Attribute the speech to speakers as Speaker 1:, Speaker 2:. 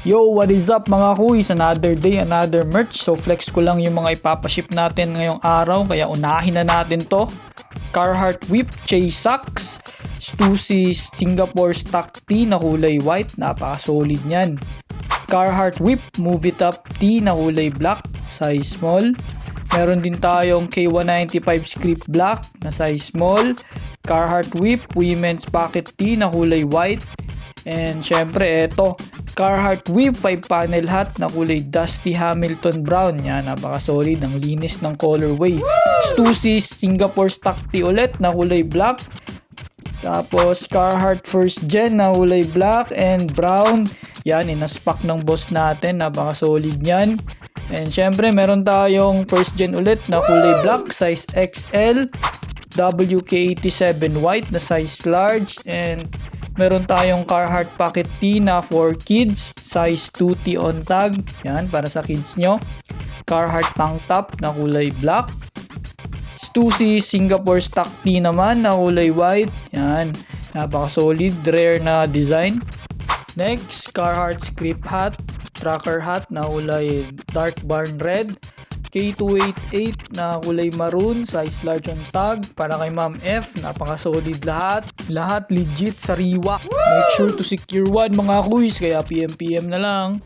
Speaker 1: Yo, what is up mga kuys? Another day, another merch. So flex ko lang yung mga ipapaship natin ngayong araw, kaya unahin na natin to. Carhartt Whip Chase Socks, Stussy Singapore Stock Tee na kulay white, napaka-solid niyan. Carhartt Whip Movie Top Tee na kulay black, size small. Meron din tayong K195 Script Black na size small. Carhartt Whip Women's Pocket Tee na kulay white. And syempre eto, Carhartt Whip 5-panel hat na kulay Dusty Hamilton Brown. Yan, napaka-solid, ang linis ng colorway. Stussy Singapore Stock Tee ulit na kulay black. Tapos Carhartt First Gen na kulay black and brown. Yan, inaspak ng boss natin, napaka-solid yan. And syempre meron tayong First Gen ulit na kulay black, size XL. WK87 white na size large. And meron tayong Carhartt Pocket Tee na for kids, size 2T on tag. Yan, para sa kids nyo. Carhartt Tank Top na kulay black. Stussy Singapore Stock Tee naman na kulay white. Yan, napaka-solid, rare na design. Next, Carhartt Script Hat, Trucker Hat na kulay dark barn red. K288 na kulay maroon, size large on tag, para kay Ma'am F, napaka-solid lahat. Lahat legit sariwa. Make sure to secure one mga kuys, kaya PM na lang.